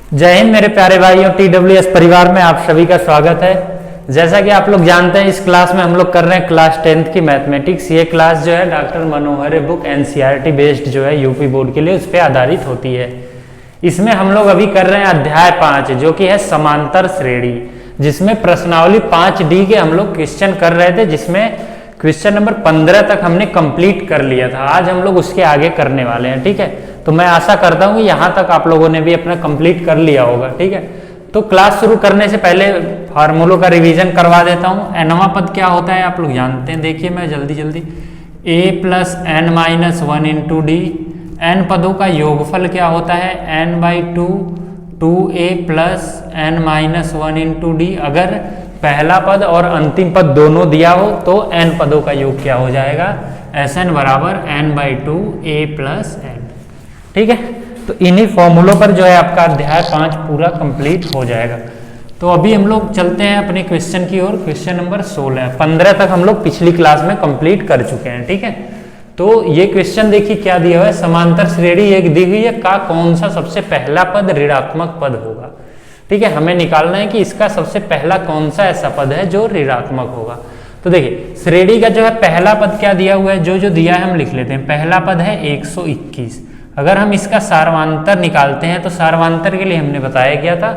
जय हिंद मेरे प्यारे भाइयों, TWS परिवार में आप सभी का स्वागत है। जैसा कि आप लोग जानते हैं, इस क्लास में हम लोग कर रहे हैं क्लास 10th की मैथमेटिक्स। ये क्लास जो है डॉक्टर मनोहर बुक NCERT बेस्ड जो है यूपी बोर्ड के लिए उस पर आधारित होती है। इसमें हम लोग अभी कर रहे हैं अध्याय 5 जो कि है समांतर श्रेणी, जिसमें प्रश्नावली 5D के हम लोग क्वेश्चन कर रहे थे, जिसमें क्वेश्चन नंबर 15 तक हमने कंप्लीट कर लिया था। आज हम लोग उसके आगे करने वाले हैं, ठीक है। तो मैं आशा करता हूँ कि यहाँ तक आप लोगों ने भी अपना कंप्लीट कर लिया होगा, ठीक है। तो क्लास शुरू करने से पहले फार्मूलों का रिवीजन करवा देता हूँ। nवां पद क्या होता है आप लोग जानते हैं, देखिए मैं जल्दी a plus n minus 1 into D. n पदों का योगफल क्या होता है, n/2 2a plus n minus 1 into D. अगर पहला पद और अंतिम पद दोनों दिया हो तो n पदों का योग क्या हो जाएगा, Sn बराबर n/2 a प्लस n, ठीक है। तो इन्हीं फॉर्मूलों पर जो है आपका अध्याय 5 पूरा कंप्लीट हो जाएगा। तो अभी हम लोग चलते हैं अपने क्वेश्चन की ओर। क्वेश्चन नंबर 16, 15 तक हम लोग पिछली क्लास में कंप्लीट कर चुके हैं, ठीक है। तो ये क्वेश्चन देखिए क्या दिया हुआ है, समांतर श्रेणी एक दी हुई है का कौन सा सबसे पहला पद ऋणात्मक पद होगा, ठीक है। हमें निकालना है कि इसका सबसे पहला कौन सा ऐसा पद है जो ऋणात्मक होगा। तो देखिए श्रेणी का जो है पहला पद क्या दिया हुआ है, जो दिया है हम लिख लेते हैं। पहला पद है 121। अगर हम इसका सार्वंतर निकालते हैं तो सार्वंतर के लिए हमने बताया गया था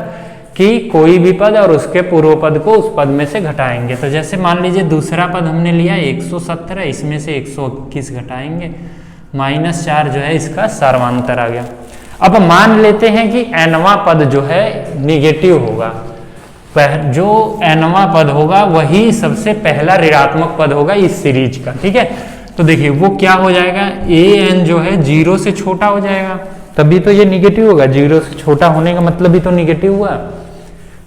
कि कोई भी पद और उसके पूर्व पद को उस पद में से घटाएंगे। तो जैसे मान लीजिए दूसरा पद हमने लिया 117, इसमें से 121 घटाएंगे, -4 जो है इसका सार्वंतर आ गया। अब मान लेते हैं कि nवां पद जो है निगेटिव होगा। जो nवां पद होगा वही सबसे पहला ऋणात्मक पद होगा इस सीरीज का, ठीक है। तो देखिए वो क्या हो जाएगा, an जो है 0 से छोटा हो जाएगा, तभी तो ये निगेटिव होगा। 0 से छोटा होने का मतलब भी तो निगेटिव हुआ,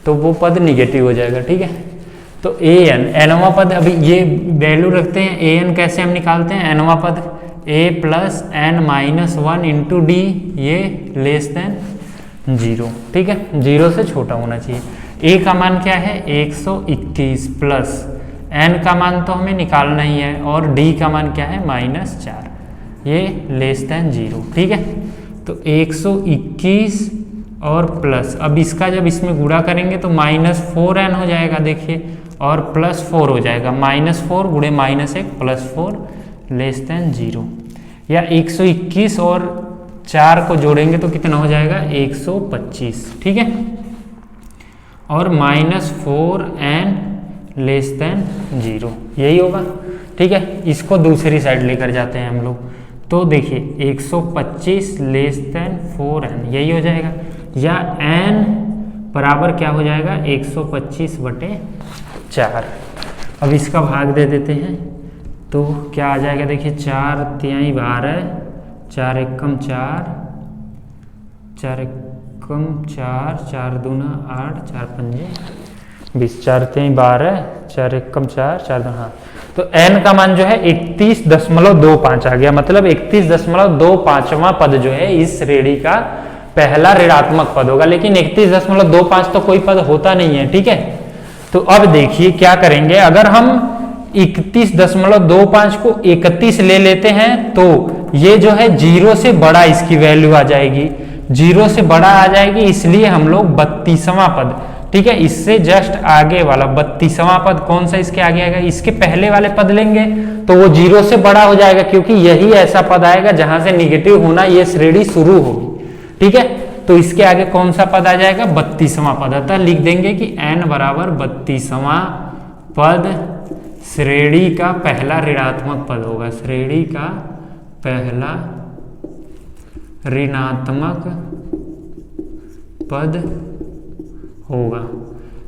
तो वो पद निगेटिव हो जाएगा, ठीक है। तो nवां पद, अभी ये वैल्यू रखते हैं। an कैसे हम निकालते हैं, nवां पद a plus n minus 1 into D, ये लेस देन 0, ठीक है। 0 से छोटा होना चाहिए। a का मान क्या है 121 प्लस n का मान तो हमें निकालना ही है, और d का मान क्या है -4, ये लेस देन 0, ठीक है। तो 121 और प्लस, अब इसका जब इसमें गुणा करेंगे तो -4n हो जाएगा, देखिए, और +4 हो जाएगा। -4 गुणे -1 +4 लेस देन 0। या 121 और 4 को जोड़ेंगे तो कितना हो जाएगा 125, ठीक है। और -4n लेस देन 0, यही होगा, ठीक है। इसको दूसरी साइड लेकर जाते हैं हम लोग, तो देखिए 125 लेस देन 4n, यही हो जाएगा। या n बराबर क्या हो जाएगा 125/4। अब इसका भाग दे देते हैं तो क्या आ जाएगा, देखिए 4 तिहाई 12, 4 एकम 4, 4 एकम 4, 4 दूना 8, 4 पंजे 20, 4 तिहाई 12, 4 एकम 4, 4 दूना, हाँ। तो n का मान जो है 31.25 आ गया, मतलब 31.25वां पद जो है इस श्रेणी का पहला ऋणात्मक पद होगा। लेकिन 31.25 तो कोई पद होता नहीं है, ठीक है। तो अब देखिए क्या करेंगे, अगर हम 31.25 को 31 ले लेते हैं तो ये जो है 0 से बड़ा इसकी वैल्यू आ जाएगी, 0 से बड़ा आ जाएगी, इसलिए हम लोग 32वां पद, ठीक है, इससे जस्ट आगे वाला 32वां पद कौन सा इसके आगे आएगा, इसके पहले वाले पद लेंगे तो वो 0 से बड़ा हो जाएगा, क्योंकि यही ऐसा पद आएगा जहां से निगेटिव होना ये श्रेणी शुरू होगी, ठीक है। तो इसके आगे कौन सा पद आ जाएगा 32वां पद, अतः लिख देंगे कि n बराबर 32वां पद श्रेणी का पहला ऋणात्मक पद होगा, श्रेणी का पहला ऋणात्मक पद होगा।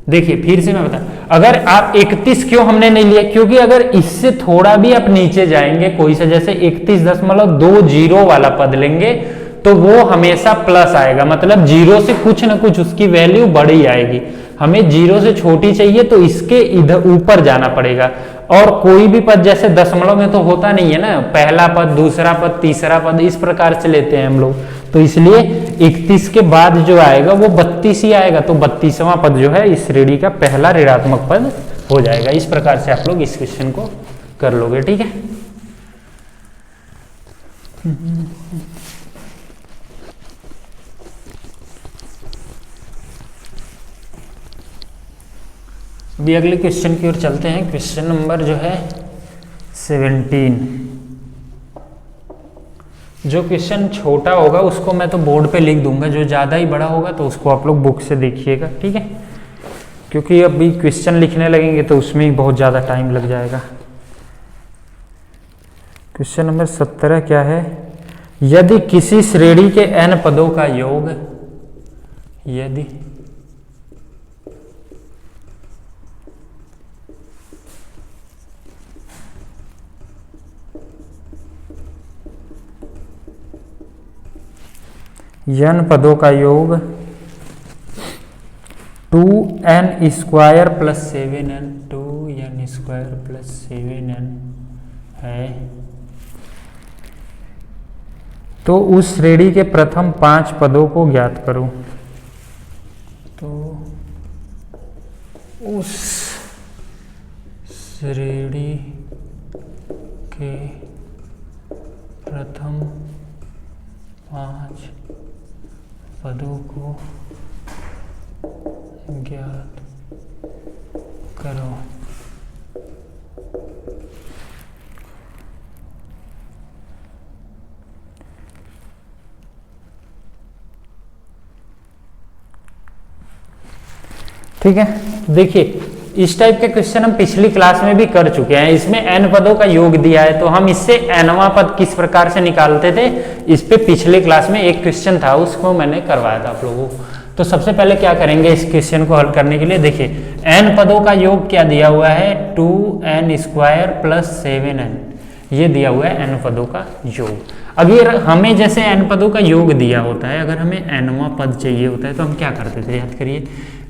देखिए फिर से मैं बता, अगर आप 31 क्यों हमने नहीं लिया, क्योंकि अगर इससे थोड़ा भी आप नीचे जाएंगे कोई सा, जैसे 31.20 वाला पद लेंगे तो वो हमेशा प्लस आएगा, मतलब 0 से कुछ ना कुछ उसकी वैल्यू बड़ी आएगी। हमें 0 से छोटी चाहिए तो इसके इधर ऊपर जाना पड़ेगा। और कोई भी पद जैसे दशमलव में तो होता नहीं है ना, पहला पद, दूसरा पद, तीसरा पद, इस प्रकार से लेते हैं हम लोग, तो इसलिए 31 के बाद जो आएगा वो 32 ही आएगा। तो 32वां पद जो है इस श्रेणी का पहला ऋणात्मक पद हो जाएगा। इस प्रकार से आप लोग इस क्वेश्चन को कर लोगे, ठीक है। अभी अगले क्वेश्चन की ओर चलते हैं। क्वेश्चन नंबर जो है 17। जो क्वेश्चन छोटा होगा उसको मैं तो बोर्ड पे लिख दूंगा, जो ज़्यादा ही बड़ा होगा तो उसको आप लोग बुक से देखिएगा, ठीक है, क्योंकि अभी क्वेश्चन लिखने लगेंगे तो उसमें ही बहुत ज़्यादा टाइम लग जाएगा। क्वेश्चन नंबर 17 क्या है? यदि किसी श्रेणी के n पदों का योग, यदि n पदों का योग 2n square plus 7n, 2n square plus 7n है, तो उस श्रेणी के प्रथम 5 पदों को ज्ञात करो। तो उस श्रेणी के प्रथम 5 पदों को ज्ञात करो। ठीक है, देखिए इस टाइप के क्वेश्चन हम पिछली क्लास में भी कर चुके हैं। इसमें n पदों का योग दिया है तो हम इससे nवां पद किस प्रकार से निकालते थे, इस पे पिछले क्लास में एक क्वेश्चन था, उसको मैंने करवाया था आप लोगों को। तो सबसे पहले क्या करेंगे इस क्वेश्चन को हल करने के लिए, देखिए n पदों का योग क्या दिया हुआ है, 2n स्क्वायर प्लस 7n, ये दिया हुआ है n पदों का योग। अगर हमें जैसे n पदों का योग दिया होता है, अगर हमें nवां पद चाहिए होता है तो हम क्या करते थे, याद करिए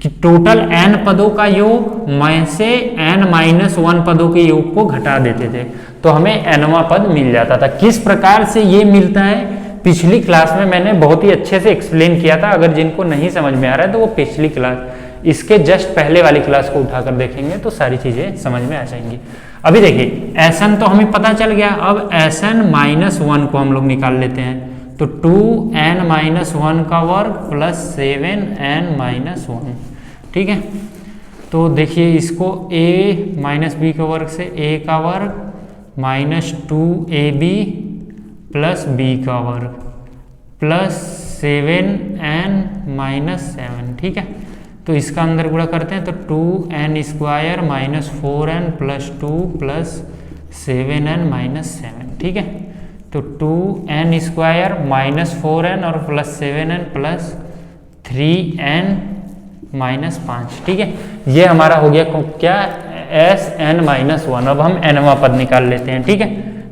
कि टोटल n पदों का योग में से n-1 पदों के योग को घटा देते थे तो हमें nवां पद मिल जाता था। किस प्रकार से ये मिलता है पिछली क्लास में मैंने बहुत ही अच्छे से एक्सप्लेन किया था। अगर जिनको नहीं समझ में आ रहा है तो वो पिछली क्लास, इसके जस्ट पहले वाली क्लास को उठाकर देखेंगे तो सारी चीजें समझ में आ जाएंगी। अभी देखिए Sn तो हमें पता चल गया, अब Sn-1 को हम लोग निकाल लेते हैं। तो 2n-1 का वर्ग प्लस 7n-1, ठीक है। तो देखिए इसको a माइनस बी का वर्ग से a का वर्ग माइनस 2ab प्लस b का वर्ग प्लस 7n-7, ठीक है। तो इसका अंदर गुणा करते हैं तो 2n square minus 4n plus 2 plus 7n-7, ठीक है। तो 2n स्क्वायर माइनस 4n और प्लस 7n प्लस 3n-5, ठीक है। ये हमारा हो गया क्या, Sn-1। अब हम nवां पद निकाल लेते हैं, ठीक है।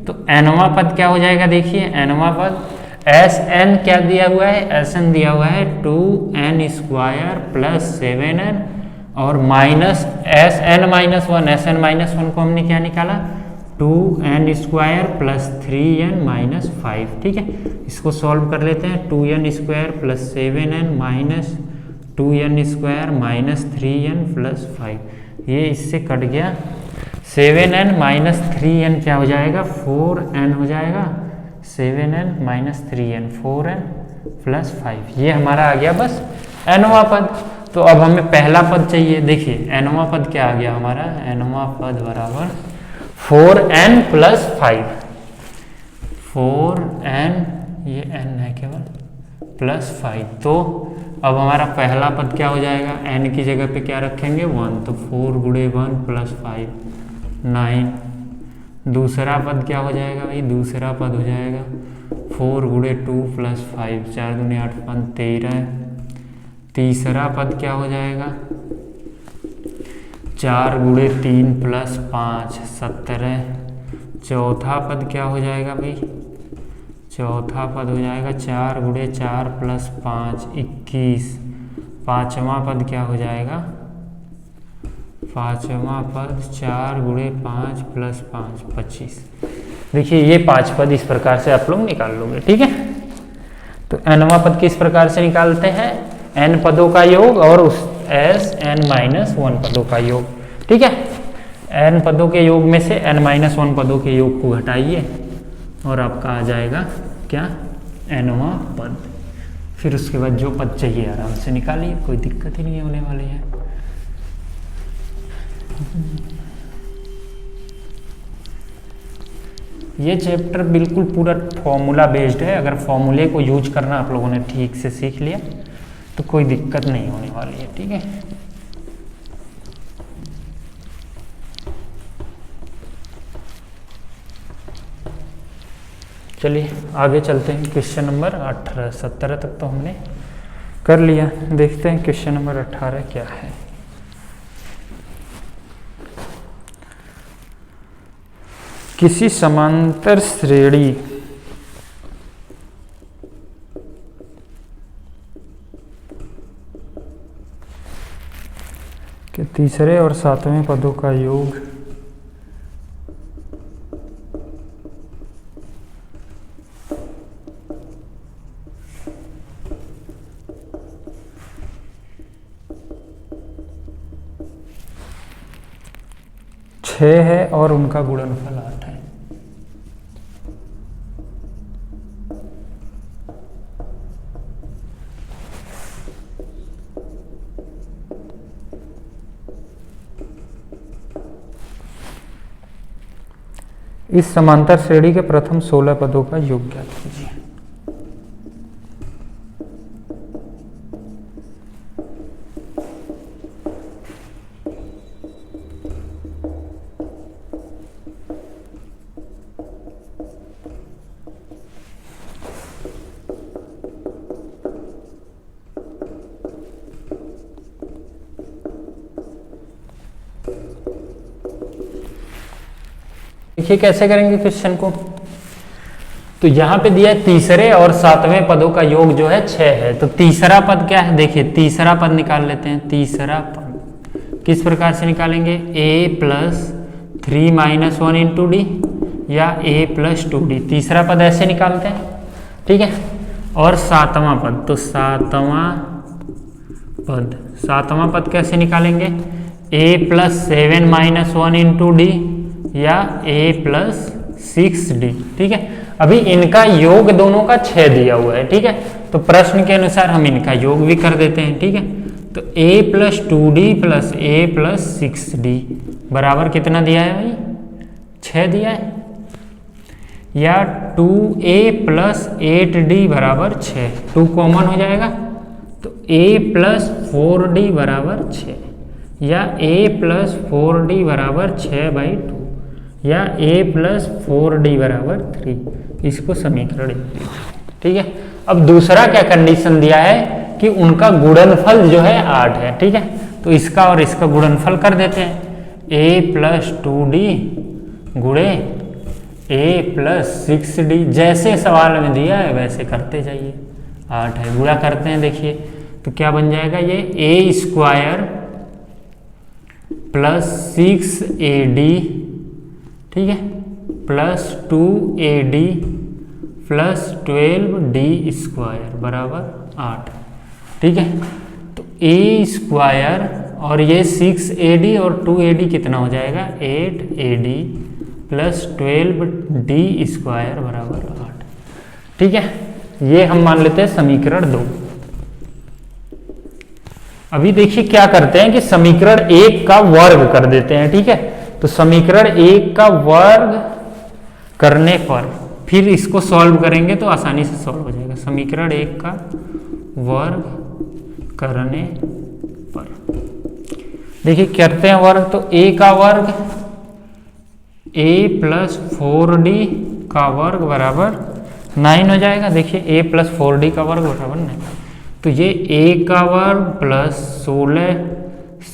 तो nवां पद क्या हो जाएगा, देखिए नवां पद Sn क्या दिया हुआ है, Sn दिया हुआ है 2n स्क्वायर प्लस 7n और माइनस Sn-1 को हमने क्या निकाला, 2n स्क्वायर प्लस 3n-5, ठीक है। इसको सॉल्व कर लेते हैं, 2n square plus 7n minus 2n square minus 3n plus 5, ये इससे कट गया। 7n माइनस 3n क्या हो जाएगा, 4n हो जाएगा, 7n minus 3n 4n plus 5, ये हमारा आ गया बस nवां पद। तो अब हमें पहला पद चाहिए, देखिए nवां पद क्या आ गया हमारा, nवां पद बराबर 4n प्लस 5, 4n ये n है केवल प्लस 5। तो अब हमारा पहला पद क्या हो जाएगा, n की जगह पे क्या रखेंगे 1, तो 4 गुणे 1 प्लस 5 9। दूसरा पद क्या हो जाएगा भाई, दूसरा पद हो जाएगा 4 गुणे 2 प्लस 5, 4 दूनी 8 5 13। तीसरा पद क्या हो जाएगा, 4 गुणे 3 प्लस 5 17। चौथा पद क्या हो जाएगा भाई, चौथा पद हो जाएगा 4 गुणे 4 प्लस 5 21। पांचवा पद क्या हो जाएगा, पांचवा पद 4 गुणे 5 प्लस 5 25। देखिए ये 5 पद इस प्रकार से आप लोग निकाल लोगे, ठीक है। तो nवां पद किस प्रकार से निकालते हैं, n पदों का योग और उस Sn-1 पदों का योग, ठीक है। n पदों के योग में से n-1 पदों के योग को घटाइए और आपका आ जाएगा क्या, nवां पद। फिर उसके बाद जो पद चाहिए आराम से निकालिए, कोई दिक्कत ही नहीं होने वाली है। ये चैप्टर बिल्कुल पूरा फॉर्मूला बेस्ड है। अगर फॉर्मूले को यूज करना आप लोगों ने ठीक से सीख लिया तो कोई दिक्कत नहीं होने वाली है, ठीक है। चलिए आगे चलते हैं। क्वेश्चन नंबर 18, 17 तक तो हमने कर लिया। देखते हैं क्वेश्चन नंबर 18 क्या है। किसी समांतर श्रेणी के तीसरे और सातवें पदों का योग छः है और उनका गुणनफल 8 है। इस समांतर श्रेणी के प्रथम 16 पदों का योग ज्ञात कीजिए। देखिए कैसे करेंगे क्वेश्चन को। तो यहां पे दिया है तीसरे और सातवें पदों का योग जो है 6 है। तो तीसरा पद क्या है, देखिए तीसरा पद निकाल लेते हैं। तीसरा पद किस प्रकार से निकालेंगे, a plus 3 minus 1 into D या a प्लस 2d। तीसरा पद ऐसे निकालते हैं, ठीक है। और सातवां पद, तो सातवां पद कैसे निकालेंगे, a plus 7 minus 1 into D या a प्लस 6d, ठीक है। अभी इनका योग दोनों का 6 दिया हुआ है, ठीक है। तो प्रश्न के अनुसार हम इनका योग भी कर देते हैं, ठीक है। तो a plus 2d plus a plus 6d बराबर कितना दिया है भाई, 6 दिया है। या 2a प्लस 8d बराबर 6, 2 कॉमन हो जाएगा तो a प्लस 4d बराबर 6 या a प्लस 4d बराबर 6/2 या a प्लस 4d बराबर 3। इसको समीकरण, ठीक है। अब दूसरा क्या कंडीशन दिया है कि उनका गुणनफल जो है 8 है, ठीक है। तो इसका और इसका गुणनफल कर देते हैं, a प्लस 2d गुणे a प्लस 6d। जैसे सवाल में दिया है वैसे करते जाइए। 8 है, गुणा करते हैं, देखिए तो क्या बन जाएगा, ये a स्क्वायर प्लस 6ad, ठीक है, plus 2ad plus 12d square बराबर 8, ठीक है। तो a स्क्वायर और ये 6ad और 2ad कितना हो जाएगा, 8ad प्लस 12d स्क्वायर बराबर 8, ठीक है। ये हम मान लेते हैं समीकरण 2। अभी देखिए क्या करते हैं कि समीकरण 1 का वर्ग कर देते हैं, ठीक है। तो समीकरण 1 का वर्ग करने पर फिर इसको सॉल्व करेंगे तो आसानी से सॉल्व हो जाएगा। समीकरण 1 का वर्ग करने पर देखिए करते हैं वर्ग, तो a का वर्ग a प्लस 4d का वर्ग बराबर 9 हो जाएगा। देखिए a प्लस 4d का वर्ग बराबर 9, तो ये a का वर्ग प्लस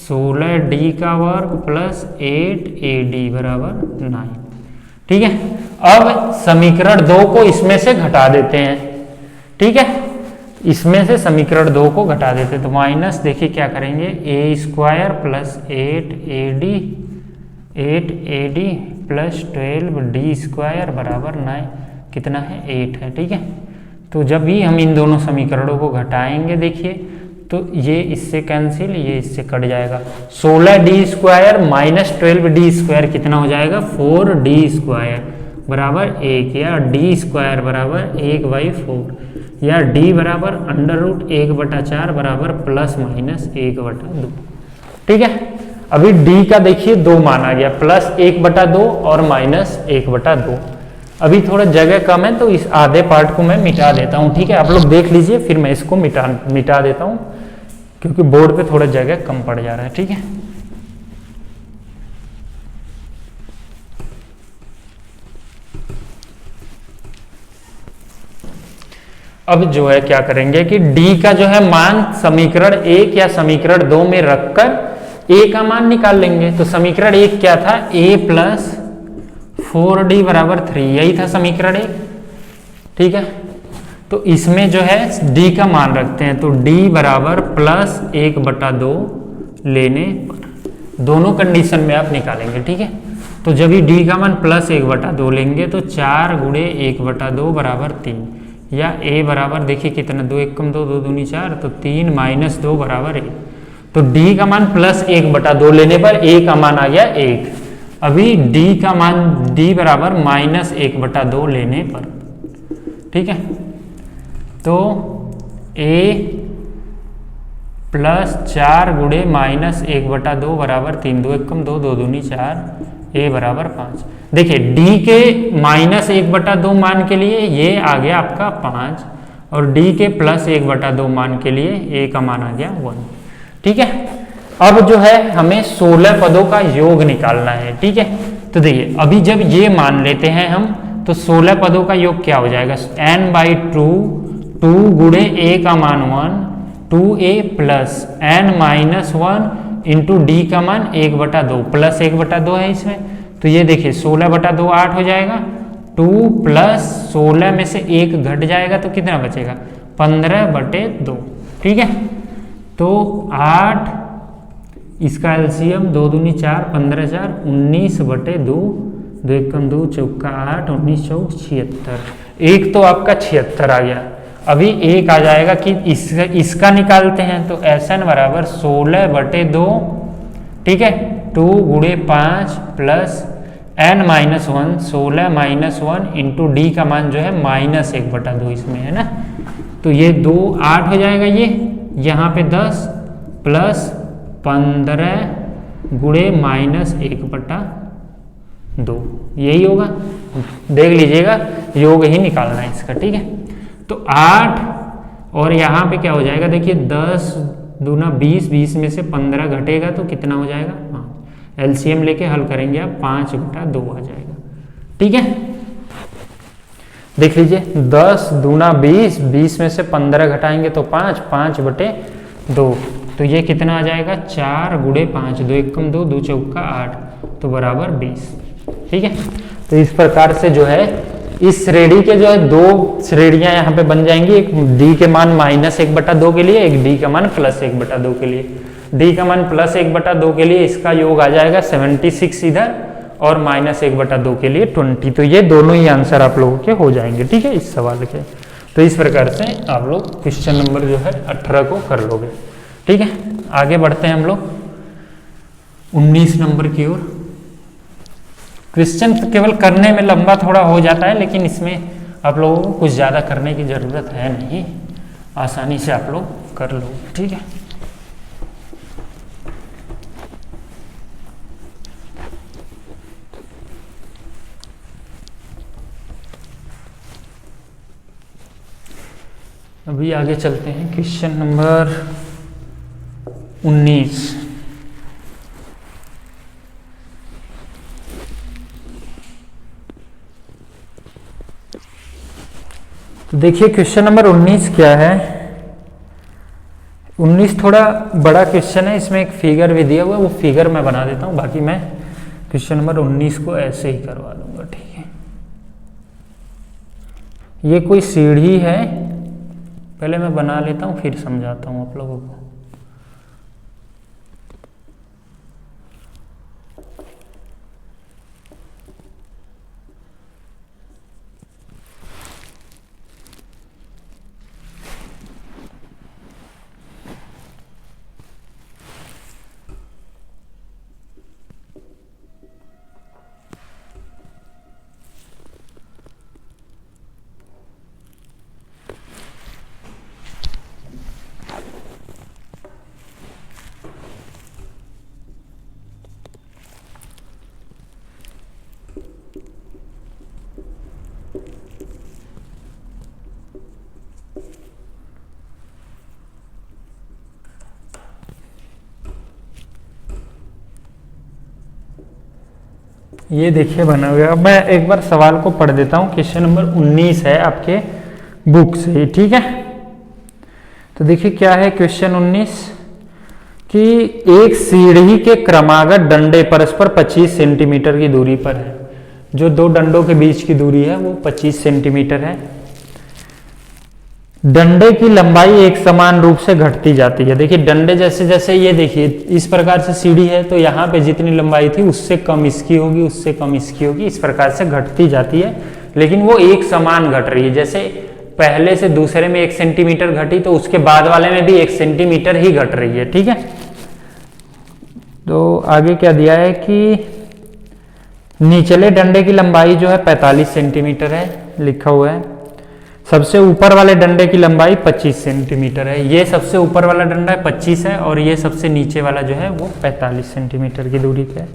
16d का वर्ग प्लस 8ad बराबर 9, ठीक है। अब समीकरण 2 को इसमें से घटा देते हैं, ठीक है। इसमें से समीकरण 2 को घटा देते हैं तो माइनस, देखिए क्या करेंगे, a square plus 8ad plus 12d square बराबर 9 कितना है, 8 है, ठीक है। तो जब भी हम इन दोनों समीकरणों को घटाएंगे देखिए तो ये इससे कैंसिल, ये इससे कट जाएगा। 16d square minus 12d square कितना हो जाएगा, 4d स्क्वायर बराबर 1 या d स्क्वायर बराबर 1/4 या d बराबर अंडर रूट 1/4 बराबर प्लस माइनस 1/2, ठीक है। अभी डी का देखिए 2 मान आ गया, +1/2 और -1/2। अभी थोड़ा जगह कम है तो इस आधे पार्ट को मैं मिटा देता हूँ, ठीक है। आप लोग देख लीजिए, फिर मैं इसको मिटा देता हूँ क्योंकि बोर्ड पे थोड़ा जगह कम पड़ जा रहा है, ठीक है। अब जो है क्या करेंगे कि d का जो है मान समीकरण 1 या समीकरण 2 में रखकर a का मान निकाल लेंगे। तो समीकरण 1 क्या था, a + 4d = 3, यही था समीकरण 1, ठीक है। तो इसमें जो है d का मान रखते हैं, तो d = +1/2 लेने पर दोनों कंडीशन में आप निकालेंगे, ठीक है। तो जब ही d का मान +1/2 लेंगे तो 4 × 1/2 = 3, या a बराबर देखिए कितना, 2 × 1 = 2, 2 दूनी 4, तो 3 - 2 = 1। तो d का मान +1/2 लेने पर a का मान आ गया 1। अभी d का मान d बराबर -1/2 लेने पर, ठीक है। तो a +4 × -1/2 = 3, 2 × 1 = 2, 2 दूनी 4, a = 5। देखिए d के -1/2 मान के लिए ये आ गया आपका 5, और d के +1/2 मान के लिए a का मान आ गया 1, ठीक है। अब जो है हमें 16 पदों का योग निकालना है, ठीक है। तो देखिए अभी जब ये मान लेते हैं हम, तो 16 पदों का योग क्या हो जाएगा, n/2, 2 × a का मान 1, 2a + n-1 × d का मान 1/2, +1/2 है इसमें। तो ये देखिए 16/2 8 हो जाएगा, 2 + 16 में से 1 घट जाएगा तो कितना बचेगा, 15/2, ठीक है। तो 8, इसका एलसीएम 2 दूनी 4, 15 × 4 19/2, 2 × 1 = 2, 4 × 8, 19 × 4 76। एक तो आपका 76 आ गया। अभी एक आ जाएगा कि इसका निकालते हैं, तो Sn = 16/2, ठीक है। 2 × 5 + n-1, 16 - 1 × d का मान जो है -1/2 इसमें है ना। तो ये 2 8 हो जाएगा, ये यहाँ पे 10 + 15 × -1/2, यही होगा। देख लीजिएगा, योग ही निकालना है इसका, ठीक है। तो 8 और यहाँ पे क्या हो जाएगा, देखिए 10 दूना 20, 20 में से 15 घटेगा तो कितना हो जाएगा, 5। एलसीएम लेके हल करेंगे आप, 5/2 आ जाएगा, ठीक है। देख लीजिए 10 दूना 20, 20 में से 15 घटाएंगे तो 5, 5/2, तो ये कितना आ जाएगा, 4 × 5, 2 × 1 = 2, 2 × 4 = 8, तो बराबर 20, ठीक है। तो इस प्रकार से जो है इस श्रेणी के जो है 2 श्रेणियां यहाँ पे बन जाएंगी, एक d के मान -1/2 के लिए, एक d का मान +1/2 के लिए। d का मान +1/2 के लिए इसका योग आ जाएगा 76 इधर, और -1/2 के लिए 20। तो ये दोनों ही आंसर आप लोगों के हो जाएंगे, ठीक है, इस सवाल के। तो इस प्रकार से आप लोग क्वेश्चन नंबर जो है 18 को कर लोगे, ठीक है। आगे बढ़ते हैं हम लोग 19 नंबर की ओर। क्वेश्चन केवल करने में लंबा थोड़ा हो जाता है, लेकिन इसमें आप लोगों को कुछ ज़्यादा करने की ज़रूरत है नहीं, आसानी से आप लोग कर लो, ठीक है। अभी आगे चलते हैं, क्वेश्चन नंबर 19। तो देखिए क्वेश्चन नंबर 19 क्या है। 19 थोड़ा बड़ा क्वेश्चन है, इसमें एक फिगर भी दिया हुआ है, वो फिगर मैं बना देता हूँ, बाकी मैं क्वेश्चन नंबर 19 को ऐसे ही करवा दूंगा, ठीक है। ये कोई सीढ़ी है, पहले मैं बना लेता हूँ फिर समझाता हूँ आप लोगों को। ये देखिए बना हुआ है। अब मैं एक बार सवाल को पढ़ देता हूँ। क्वेश्चन नंबर 19 है आपके बुक से ही, ठीक है। तो देखिए क्या है क्वेश्चन 19 कि एक सीढ़ी के क्रमागत डंडे परस्पर 25 सेंटीमीटर की दूरी पर है। जो दो डंडों के बीच की दूरी है वो 25 सेंटीमीटर है। डंडे की लंबाई एक समान रूप से घटती जाती है। देखिए डंडे जैसे जैसे ये देखिए इस प्रकार से सीढ़ी है तो यहाँ पे जितनी लंबाई थी उससे कम इसकी होगी, उससे कम इसकी होगी, इस प्रकार से घटती जाती है, लेकिन वो एक समान घट रही है। जैसे पहले से दूसरे में 1 सेंटीमीटर घटी तो उसके बाद वाले में भी 1 सेंटीमीटर ही घट रही है, ठीक है। तो आगे क्या दिया है कि निचले डंडे की लंबाई जो है 45 सेंटीमीटर है, लिखा हुआ है। सबसे ऊपर वाले डंडे की लंबाई 25 सेंटीमीटर है। ये सबसे ऊपर वाला डंडा 25 है और ये सबसे नीचे वाला जो है वो 45 सेंटीमीटर की दूरी पे है।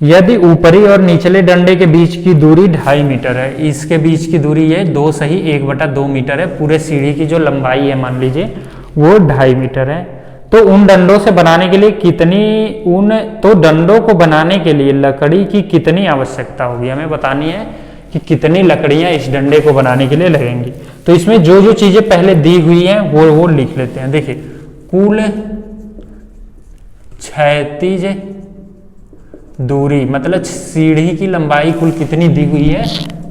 यदि ऊपरी और निचले डंडे के बीच की दूरी 2.5 मीटर है, इसके बीच की दूरी ये 2 सही 1/2 मीटर है। पूरे सीढ़ी की जो लंबाई है मान लीजिए वो 2.5 मीटर है। तो उन डंडों से बनाने के लिए डंडों को बनाने के लिए लकड़ी की कितनी आवश्यकता होगी, हमें बतानी है कि कितनी लकड़ियां इस डंडे को बनाने के लिए लगेंगी। तो इसमें जो जो चीजें पहले दी हुई हैं वो लिख लेते हैं। देखिए कुल क्षैतिज दूरी मतलब सीढ़ी की लंबाई कुल कितनी दी हुई है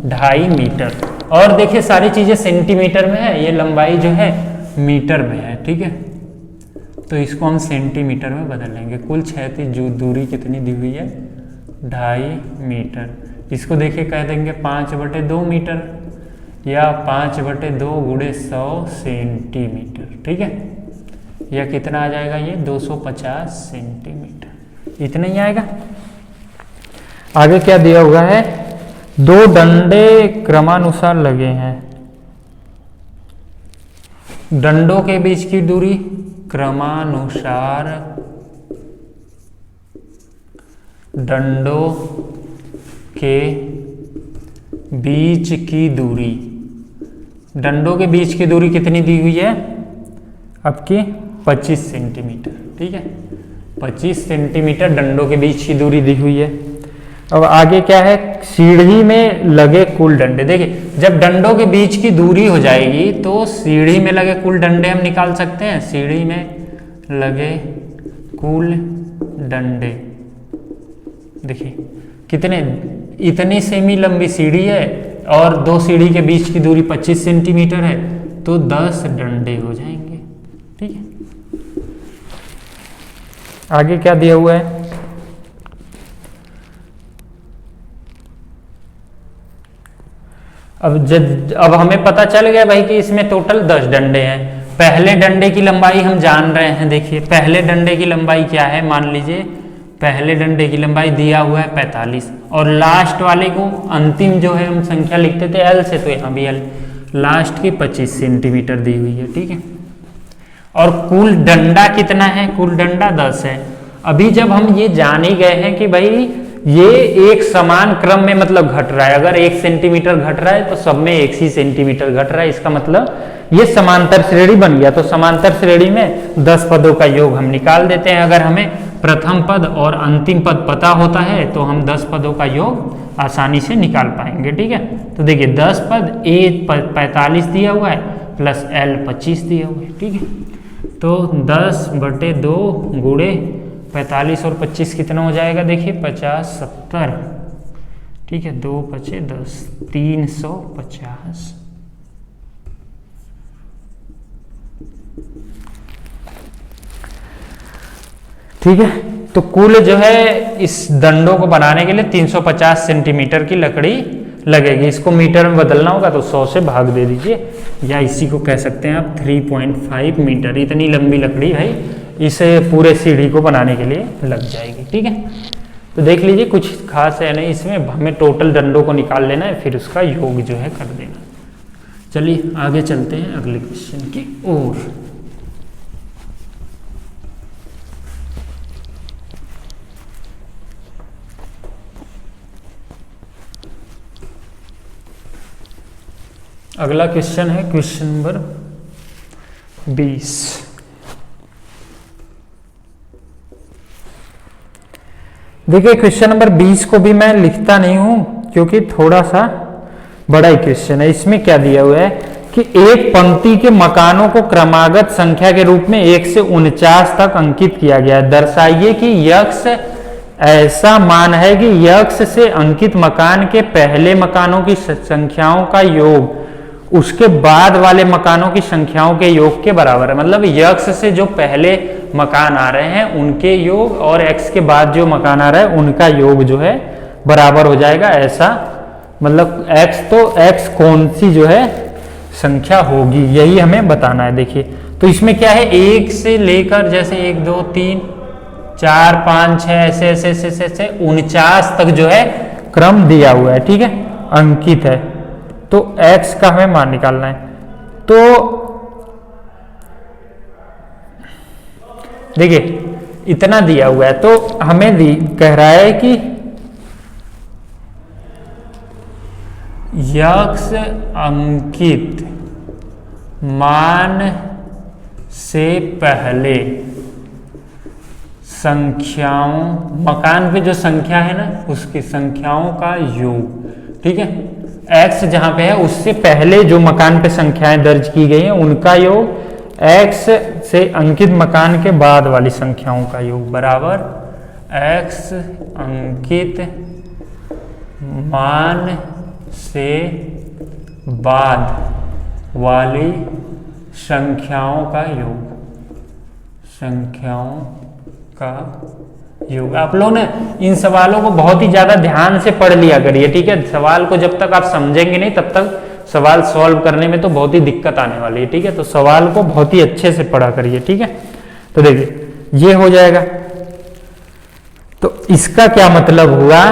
2.5 मीटर। और देखिए सारी चीजें सेंटीमीटर में है, ये लंबाई जो है मीटर में है, ठीक है। तो इसको हम सेंटीमीटर में बदल लेंगे। कुल क्षैतिज दूरी कितनी दी हुई है 2.5 मीटर। इसको देखिए कह देंगे 5/2 मीटर या 5/2 × 100 सेंटीमीटर, ठीक है। या कितना आ जाएगा ये 250 सेंटीमीटर, इतना ही आएगा। आगे क्या दिया हुआ है, 2 डंडे क्रमानुसार लगे हैं। डंडों के बीच की दूरी क्रमानुसार डंडों के बीच की दूरी, डंडों के बीच की दूरी कितनी दी हुई है आपकी 25 सेंटीमीटर, ठीक है। 25 सेंटीमीटर डंडों के बीच की दूरी दी हुई है। अब आगे क्या है, सीढ़ी में लगे कुल डंडे। देखिए जब डंडों के बीच की दूरी हो जाएगी तो सीढ़ी में लगे कुल डंडे हम निकाल सकते हैं। सीढ़ी में लगे कुल डंडे देखिए कितने, इतनी सेमी लंबी सीढ़ी है और 2 सीढ़ी के बीच की दूरी 25 सेंटीमीटर है तो 10 डंडे हो जाएंगे, ठीक है। आगे क्या दिया हुआ है, अब हमें पता चल गया भाई कि इसमें टोटल 10 डंडे हैं। पहले डंडे की लंबाई हम जान रहे हैं। देखिए पहले डंडे की लंबाई क्या है, मान लीजिए पहले डंडे की लंबाई दिया हुआ है 45 और लास्ट वाले को अंतिम जो है हम संख्या लिखते थे L से, तो यहाँ भी L लास्ट की 25 सेंटीमीटर दी हुई है, ठीक है। और कुल डंडा कितना है, कुल डंडा 10 है। अभी जब हम ये जान ही गए हैं कि भाई ये एक समान क्रम में मतलब घट रहा है, अगर 1 सेंटीमीटर घट रहा है तो सब में 1 ही सेंटीमीटर घट रहा है, इसका मतलब ये समांतर श्रेणी बन गया। तो समांतर श्रेणी में 10 पदों का योग हम निकाल देते हैं। अगर हमें प्रथम पद और अंतिम पद पता होता है तो हम 10 पदों का योग आसानी से निकाल पाएंगे, ठीक है। तो देखिए 10 पद A 45 दिया हुआ है प्लस L 25 दिया हुआ है, ठीक है। तो 10/2 गुणे 45 और 25 कितना हो जाएगा, देखिए 50 70, ठीक है। 2 × 10 350, ठीक है। तो कुल जो है इस डंडों को बनाने के लिए 350 सेंटीमीटर की लकड़ी लगेगी। इसको मीटर में बदलना होगा तो 100 से भाग दे दीजिए, या इसी को कह सकते हैं आप 3.5 मीटर। इतनी लंबी लकड़ी भाई इसे पूरे सीढ़ी को बनाने के लिए लग जाएगी, ठीक है। तो देख लीजिए कुछ खास है नहीं इसमें, हमें टोटल डंडों को निकाल लेना है फिर उसका योग जो है कर देना। चलिए आगे चलते हैं अगले क्वेश्चन की ओर। अगला क्वेश्चन है क्वेश्चन नंबर 20। देखिए क्वेश्चन नंबर 20 को भी मैं लिखता नहीं हूं क्योंकि थोड़ा सा बड़ा ही क्वेश्चन है। इसमें क्या दिया हुआ है कि एक पंक्ति के मकानों को क्रमागत संख्या के रूप में 1 से 49 तक अंकित किया गया है। दर्शाइए कि यक्ष ऐसा मान है कि यक्ष से अंकित मकान के पहले मकानों की संख्याओं का योग उसके बाद वाले मकानों की संख्याओं के योग के बराबर है। मतलब यक्ष से जो पहले मकान आ रहे हैं उनके योग और एक्स के बाद जो मकान आ रहा है उनका योग जो है बराबर हो जाएगा। ऐसा मतलब एक्स तो एक्स कौन सी जो है संख्या होगी यही हमें बताना है। देखिए तो इसमें क्या है, 1 से लेकर जैसे 1 2 3 4 5 6 ऐसे ऐसे ऐसे ऐसे 49 तक जो है क्रम दिया हुआ है, ठीक है, अंकित है। तो x का हमें मान निकालना है। तो देखिए इतना दिया हुआ है तो हमें कह रहा है कि यक्ष अंकित मान से पहले संख्याओं, मकान पे जो संख्या है ना उसकी संख्याओं का योग, ठीक है। x जहां पे है उससे पहले जो मकान पे संख्याएं दर्ज की गई हैं उनका योग, x से अंकित मकान के बाद वाली संख्याओं का योग बराबर x अंकित मान से बाद वाली संख्याओं का योग, संख्याओं का योग। आप लोग ने इन सवालों को बहुत ही ज्यादा ध्यान से पढ़ लिया करिए, ठीक है। सवाल को जब तक आप समझेंगे नहीं तब तक सवाल सॉल्व करने में तो बहुत ही दिक्कत आने वाली है, ठीक है। तो सवाल को बहुत ही अच्छे से पढ़ा करिए, ठीक है। तो देखिए ये हो जाएगा। तो इसका क्या मतलब हुआ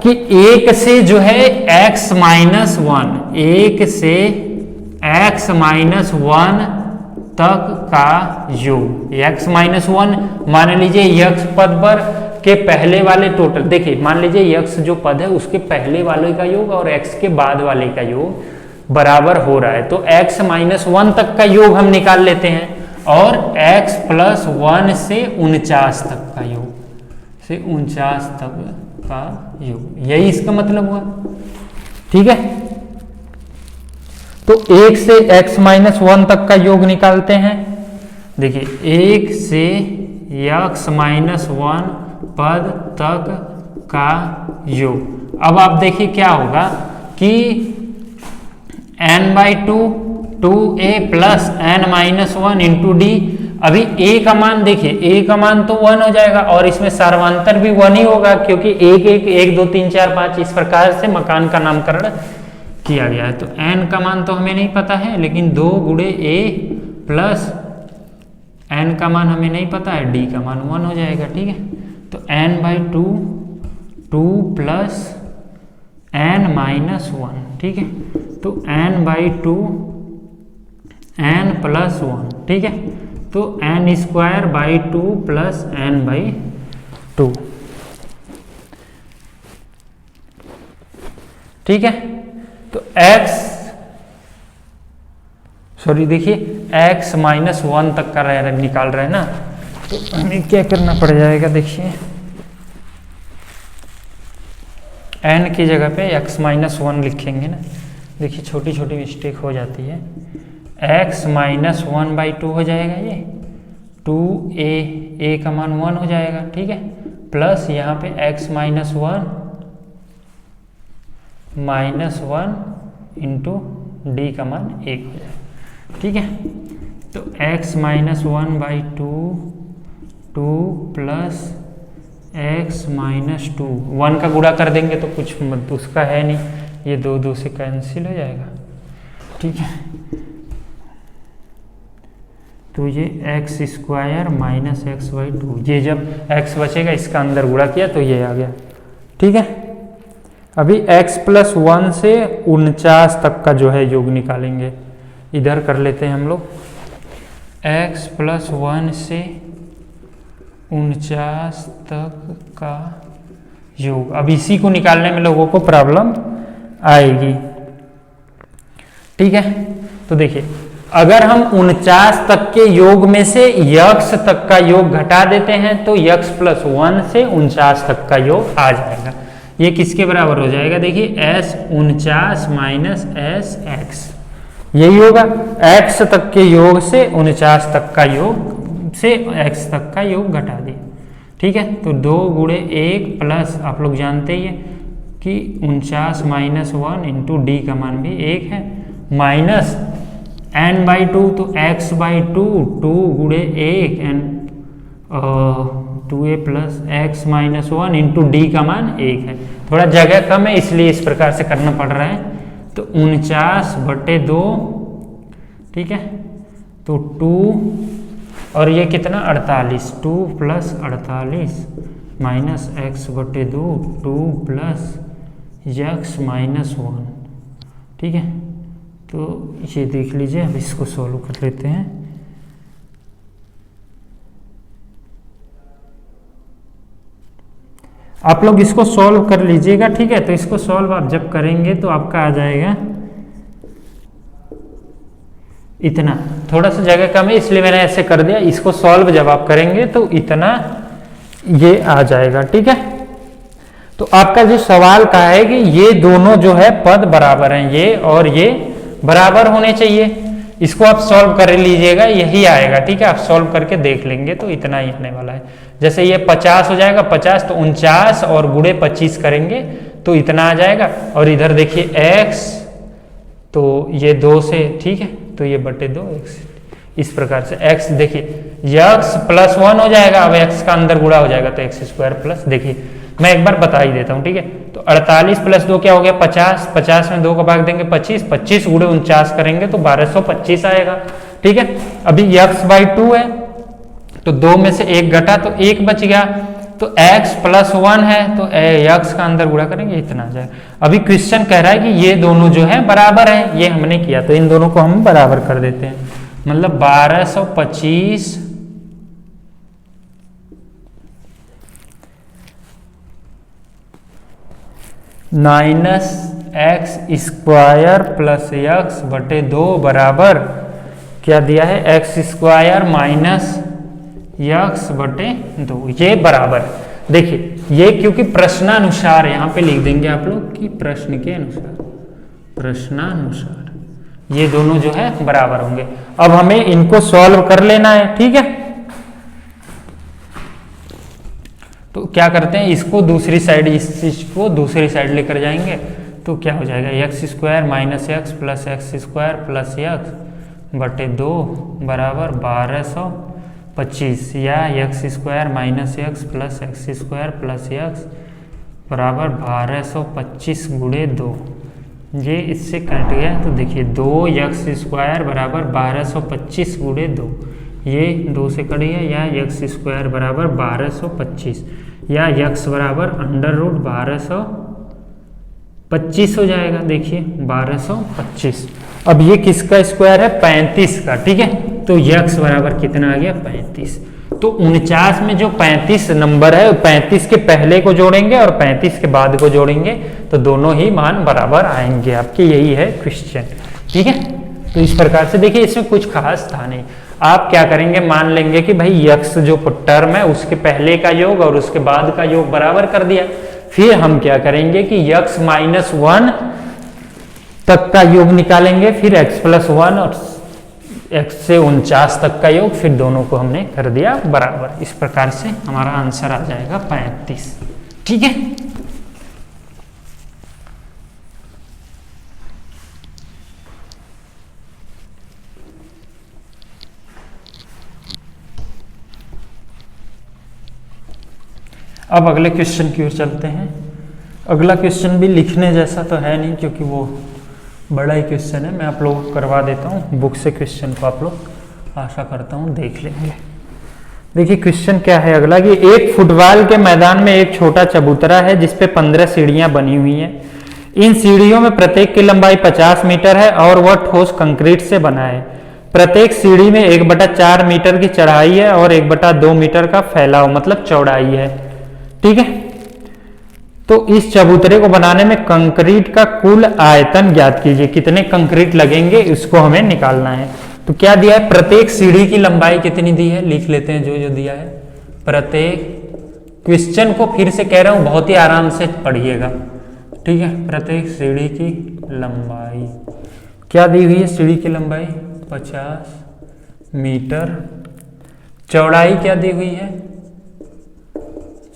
कि 1 से जो है x माइनस 1, 1 से x माइनस 1 तक का योग, x माइनस 1 मान लीजिए यक्ष पद पर के पहले वाले टोटल, देखिए मान लीजिए यक्ष जो पद है उसके पहले वाले का योग और x के बाद वाले का योग बराबर हो रहा है। तो x माइनस 1 तक का योग हम निकाल लेते हैं और x प्लस 1 से 49 तक का योग, से 49 तक का योग, यही इसका मतलब हुआ, ठीक है। तो 1 से x माइनस 1 तक का योग निकालते हैं। देखिए 1 से x माइनस 1 पद तक का योग। अब आप देखिए क्या होगा कि n/2 2a plus n minus 1 into D. अभी a का मान देखिए, a का मान तो 1 हो जाएगा और इसमें सार्वंतर भी 1 ही होगा क्योंकि 1 1 1 2 3 4 5 इस प्रकार से मकान का नामकरण किया गया है। तो n का मान तो हमें नहीं पता है लेकिन 2 गुणे a प्लस n का मान हमें नहीं पता है, d का मान 1 हो जाएगा, ठीक है। तो n/2 2 प्लस n माइनस 1, ठीक है। तो n/2 n प्लस 1, ठीक है। तो n² 2 प्लस n/2, ठीक है। तो x सॉरी देखिए x माइनस 1 तक का निकाल रहे हैं ना, तो हमें क्या करना पड़ जाएगा, देखिए n की जगह पे x माइनस 1 लिखेंगे ना। देखिए छोटी छोटी मिस्टेक हो जाती है। x माइनस 1/2 हो जाएगा, ये 2a का मान 1 हो जाएगा, ठीक है। प्लस यहाँ पे x माइनस 1 इंटू डी का मान 1 हो जाएगा, ठीक है। तो x minus 1/2 2 plus x minus 2, 1 का गुणा कर देंगे तो कुछ उसका है नहीं, ये 2 2 से कैंसिल हो जाएगा, ठीक है। तो ये x² माइनस x/2, ये जब x बचेगा इसका अंदर गुणा किया तो ये आ गया, ठीक है। अभी x प्लस 1 से 49 तक का जो है योग निकालेंगे। इधर कर लेते हैं हम लोग, x प्लस 1 से 49 तक का योग। अब इसी को निकालने में लोगों को प्रॉब्लम आएगी, ठीक है। तो देखिए अगर हम 49 तक के योग में से यक्स तक का योग घटा देते हैं तो यक्स प्लस 1 से 49 तक का योग आ जाएगा। ये किसके बराबर हो जाएगा, देखिए एस 49 माइनस एस एक्स, यही होगा। एक्स तक के योग से 49 तक का योग से एक्स तक का योग घटा दिया, ठीक है। तो 2 गुणे 1 प्लस, आप लोग जानते ही है कि 49 माइनस 1 इंटू डी का मान भी 1 है, माइनस n बाई 2 तो x बाई 2, 2 गुणे 1 and 2a plus x minus 1 into D का मान 1 है। थोड़ा जगह कम है इसलिए इस प्रकार से करना पड़ रहा है। तो 49/2, ठीक है, तो 2 और ये कितना 48, 2 plus 48 minus x/2, 2 plus x minus 1, ठीक है। तो ये देख लीजिए, अब इसको सॉल्व कर लेते हैं। आप लोग इसको सॉल्व कर लीजिएगा, ठीक है। तो इसको सॉल्व आप जब करेंगे तो आपका आ जाएगा इतना, थोड़ा सा जगह कम है इसलिए मैंने ऐसे कर दिया। इसको सॉल्व जब आप करेंगे तो इतना ये आ जाएगा, ठीक है। तो आपका जो सवाल का है कि ये दोनों जो है पद बराबर हैं, ये और ये बराबर होने चाहिए। इसको आप सॉल्व कर लीजिएगा, यही आएगा, ठीक है। आप सॉल्व करके देख लेंगे तो इतना ही आने वाला है। जैसे ये 50 हो जाएगा, 50 तो 49 और गुणे 25 करेंगे तो इतना आ जाएगा। और इधर देखिए x, तो ये 2 से, ठीक है, तो ये बटे 2 x, इस प्रकार से x देखिए x प्लस 1 हो जाएगा। अब x का अंदर गुणा हो जाएगा तो एक्स स्क्वायर प्लस, देखिए मैं एक बार बता ही देता हूँ, ठीक है। तो 48 प्लस 2 क्या हो गया 50, 50 में 2 का भाग देंगे 25, 25 गुणे 49 करेंगे तो 1225 आएगा, ठीक है। अभी x बाई 2 है तो 2 में से 1 घटा तो 1 बच गया, तो x प्लस 1 है तो x का अंदर गुणा करेंगे इतना आ जाएगा। अभी क्वेश्चन कह रहा है कि ये दोनों जो है बराबर है, ये हमने किया तो इन दोनों को हम बराबर कर देते हैं। मतलब 1225 minus x square plus x बटे 2 बराबर क्या दिया है, एक्स स्क्वायर माइनस एक्स बटे 2, ये बराबर। देखिए ये क्योंकि प्रश्नानुसार यहाँ पे लिख देंगे आप लोग कि प्रश्न के अनुसार, प्रश्नानुसार ये दोनों जो है बराबर होंगे। अब हमें इनको सॉल्व कर लेना है, ठीक है। तो क्या करते हैं, इसको दूसरी साइड, इस चीज को दूसरी साइड लेकर जाएंगे तो क्या हो जाएगा, x square minus x plus x square plus x बटे 2 बराबर 1225, या x square minus x plus x square plus x बराबर 1225 गुणे 2। ये इससे कट गया तो देखिए 2 एक्स स्क्वायर बराबर 1225 गुणे 2, ये 2 से कट गया, या एक्स स्क्वायर बराबर 1225 या x बराबर अंडर रूट 1225 हो जाएगा। देखिए 1225। अब ये किसका स्क्वायर है, 35 का, ठीक है। तो x बराबर कितना आ गया 35। तो 49 में जो 35 नंबर है 35 के पहले को जोड़ेंगे और 35 के बाद को जोड़ेंगे तो दोनों ही मान बराबर आएंगे आपके, यही है क्वेश्चन, ठीक है। तो इस प्रकार से देखिए इसमें कुछ खास था नहीं। आप क्या करेंगे, मान लेंगे कि भाई x जो टर्म है उसके पहले का योग और उसके बाद का योग बराबर कर दिया। फिर हम क्या करेंगे कि x माइनस 1 तक का योग निकालेंगे, फिर x प्लस 1 और x से 49 तक का योग, फिर दोनों को हमने कर दिया बराबर। इस प्रकार से हमारा आंसर आ जाएगा 35, ठीक है। अब अगले क्वेश्चन की ओर चलते हैं। अगला क्वेश्चन भी लिखने जैसा तो है नहीं क्योंकि वो बड़ा ही क्वेश्चन है, मैं आप लोगों को करवा देता हूँ बुक से। क्वेश्चन को आप लोग आशा करता हूँ देख लेंगे। देखिए क्वेश्चन क्या है अगला, कि एक फुटबॉल के मैदान में एक छोटा चबूतरा है जिसपे 15 सीढ़ियां बनी हुई हैं। इन सीढ़ियों में प्रत्येक की लंबाई 50 मीटर है और वह ठोस कंक्रीट से बना है। प्रत्येक सीढ़ी में 1/4 मीटर की चढ़ाई है और 1/2 मीटर का फैलाव मतलब चौड़ाई है, ठीक है। तो इस चबूतरे को बनाने में कंक्रीट का कुल आयतन ज्ञात कीजिए। कितने कंक्रीट लगेंगे इसको हमें निकालना है। तो क्या दिया है, प्रत्येक सीढ़ी की लंबाई कितनी दी है, लिख लेते हैं जो जो दिया है। प्रत्येक, क्वेश्चन को फिर से कह रहा हूं, बहुत ही आराम से पढ़िएगा, ठीक है। प्रत्येक सीढ़ी की लंबाई क्या दी हुई है, सीढ़ी की लंबाई 50 मीटर। चौड़ाई क्या दी हुई है,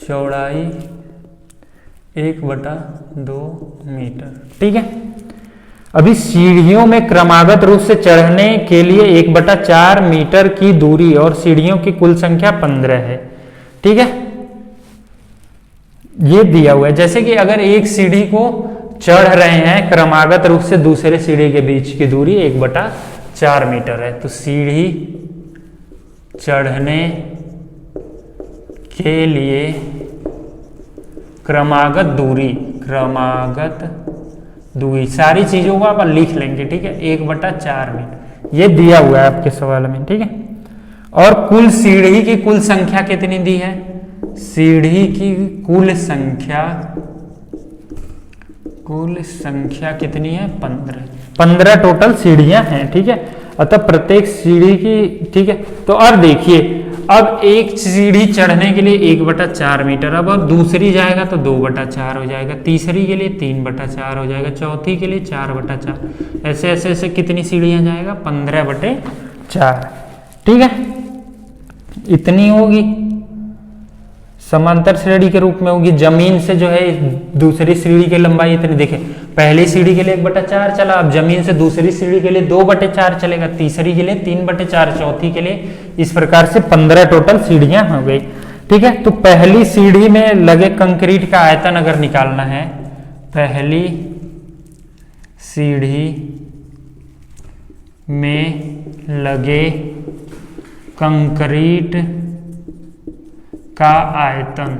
चौड़ाई 1/2 मीटर, ठीक है। अभी सीढ़ियों में क्रमागत रूप से चढ़ने के लिए 1/4 मीटर की दूरी और सीढ़ियों की कुल संख्या 15 है, ठीक है। ये दिया हुआ है, जैसे कि अगर एक सीढ़ी को चढ़ रहे हैं क्रमागत रूप से, दूसरे सीढ़ी के बीच की दूरी 1/4 मीटर है, तो सीढ़ी चढ़ने के लिए क्रमागत दूरी सारी चीजों को आप लिख लेंगे, ठीक है। 1/4 मीटर ये दिया हुआ है आपके सवाल में, ठीक है। और कुल सीढ़ी की कुल संख्या कितनी दी है, सीढ़ी की कुल संख्या कितनी है, 15 टोटल सीढ़ियां हैं, ठीक है। अतः प्रत्येक सीढ़ी की, ठीक है। तो अब देखिए, अब एक सीढ़ी चढ़ने के लिए 1/4 मीटर, अब दूसरी जाएगा तो 2/4 हो जाएगा, तीसरी के लिए 3/4 हो जाएगा, चौथी के लिए 4/4, ऐसे ऐसे ऐसे कितनी सीढ़ियां जाएगा, 15/4, ठीक है। इतनी होगी, समांतर श्रेणी के रूप में होगी। जमीन से जो है दूसरी सीढ़ी की लंबाई इतनी, देखें पहली सीढ़ी के लिए 1/4 चला, अब जमीन से दूसरी सीढ़ी के लिए 2/4 चलेगा, तीसरी के लिए 3/4, चौथी के लिए, इस प्रकार से 15 टोटल सीढ़ियां हो गई, ठीक है। तो पहली सीढ़ी में लगे कंक्रीट का आयतन अगर निकालना है, पहली सीढ़ी में लगे कंक्रीट का आयतन,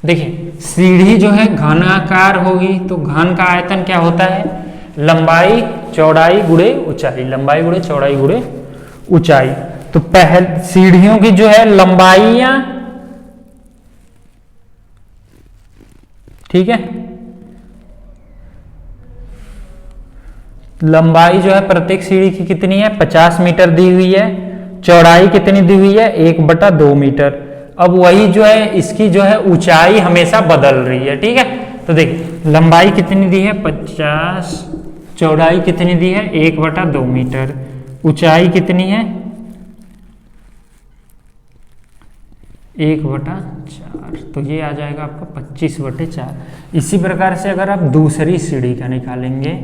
देखिए सीढ़ी जो है घनाकार होगी, तो घन का आयतन क्या होता है, लंबाई चौड़ाई गुणे ऊंचाई, लंबाई गुणे चौड़ाई गुणे ऊंचाई। तो पहले सीढ़ियों की जो है लंबाइयां, ठीक है, लंबाई जो है प्रत्येक सीढ़ी की कितनी है, 50 मीटर दी हुई है, चौड़ाई कितनी दी हुई है, 1/2 मीटर। अब वही जो है इसकी जो है ऊंचाई हमेशा बदल रही है, ठीक है। तो देखिए लंबाई कितनी दी है 50, चौड़ाई कितनी दी है 1/2 मीटर, ऊंचाई कितनी है 1/4, तो ये आ जाएगा आपका 25/4। इसी प्रकार से अगर आप दूसरी सीढ़ी का निकालेंगे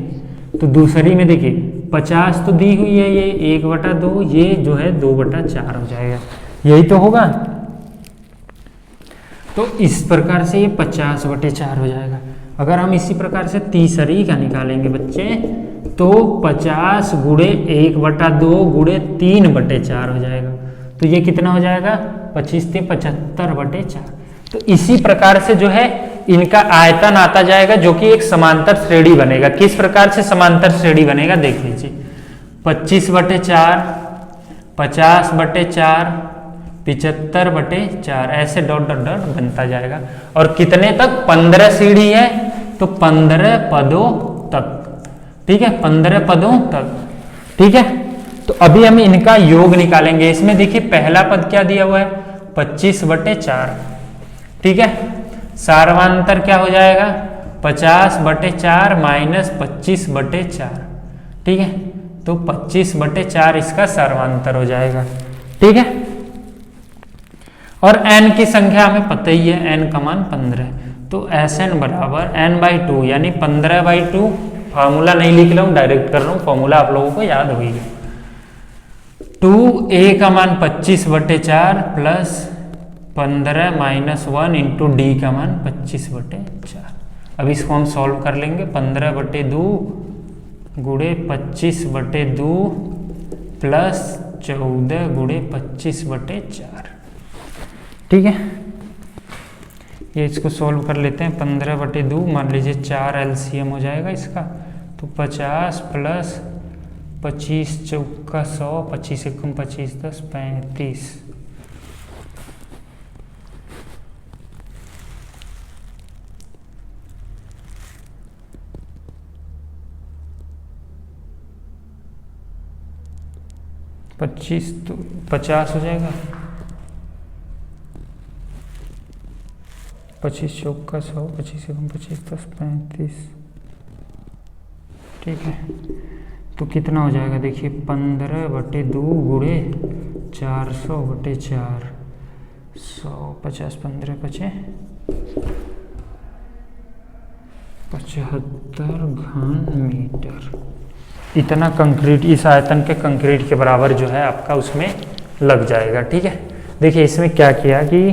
तो दूसरी में देखिए 50 तो दी हुई है, ये 1/2, ये जो है 2/4 हो जाएगा, यही तो होगा। तो इस प्रकार से ये 50/4 हो जाएगा। अगर हम इसी प्रकार से तीसरी का निकालेंगे बच्चे, तो 50 गुणे 1/2 गुणे 3/4 हो जाएगा, तो ये कितना हो जाएगा 25 से 75/4। तो इसी प्रकार से जो है इनका आयतन आता जाएगा, जो कि एक समांतर श्रेणी बनेगा। किस प्रकार से समांतर श्रेणी बनेगा देख लीजिए, 25/4, 50/4, 75/4, ऐसे डॉट डॉट डॉट बनता जाएगा। और कितने तक, 15 सीढ़ी है तो 15 पदों तक, ठीक है, 15 पदों तक, ठीक है। तो अभी हम इनका योग निकालेंगे। इसमें देखिए पहला पद क्या दिया हुआ है 25/4, ठीक है। सार्वांतर क्या हो जाएगा 50/4 माइनस 25/4, ठीक है। तो 25/4 इसका सर्वांतर हो जाएगा, ठीक है। और n की संख्या हमें पता ही है, n का मान 15, तो Sn बराबर n/2 यानी 15/2। फार्मूला नहीं लिख रहा हूं, डायरेक्ट कर रहा हूं, फार्मूला आप लोगों को याद होगी। 2a का मान 25/4 प्लस 15 माइनस 1 इंटू डी का मान 25/4। अब इसको हम सॉल्व कर लेंगे। 15/2 गुणे 25/2 प्लस 14 गुणे 25/4, ठीक है। ये इसको सॉल्व कर लेते हैं। 15/2 मान लीजिए 4 एलसीएम हो जाएगा इसका, तो 50 प्लस 25 चौका 100, 25 एकम 25 10 35, 25 तो 50 हो जाएगा, 25 चौका 100, 25 से कम 25 10 35, ठीक है। तो कितना हो जाएगा देखिए, 15/2 गुणे 400/4, 150 15 बचे 75 घन मीटर। इतना कंक्रीट इस आयतन के कंक्रीट के बराबर जो है आपका उसमें लग जाएगा, ठीक है। देखिए इसमें क्या किया कि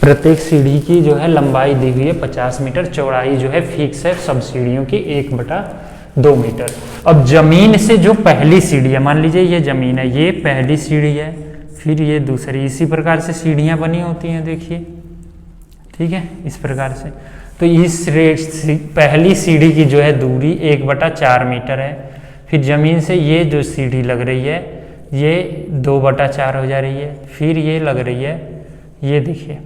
प्रत्येक सीढ़ी की जो है लंबाई दी हुई है 50 मीटर, चौड़ाई जो है फिक्स है सब सीढ़ियों की 1/2 मीटर। अब जमीन से जो पहली सीढ़ी है, मान लीजिए ये जमीन है, ये पहली सीढ़ी है, फिर ये दूसरी, इसी प्रकार से सीढ़ियां बनी होती हैं देखिए, ठीक है, इस प्रकार से। तो इस पहली सीढ़ी की जो है दूरी 1/4 मीटर है, फिर जमीन से ये जो सीढ़ी लग रही है ये 2/4 हो जा रही है, फिर ये लग रही है, ये देखिए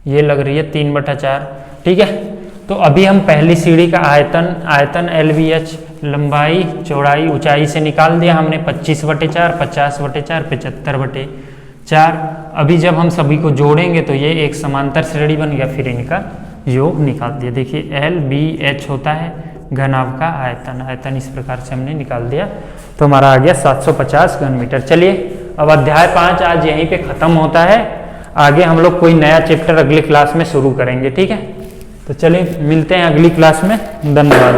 ये लग रही है 3/4, ठीक है। तो अभी हम पहली सीढ़ी का आयतन LBH लंबाई चौड़ाई ऊंचाई से निकाल दिया हमने 25/4, 50/4, 75/4। अभी जब हम सभी को जोड़ेंगे तो ये एक समांतर श्रेणी बन गया, फिर इनका योग निकाल दिया। देखिए LBH होता है घनाभ का आयतन इस प्रकार से हमने निकाल दिया, तो हमारा आ गया 750 घन मीटर। चलिए अब अध्याय 5 आज यहीं पे खत्म होता है, आगे हम लोग कोई नया चैप्टर अगली क्लास में शुरू करेंगे, ठीक है। तो चलिए मिलते हैं अगली क्लास में, धन्यवाद।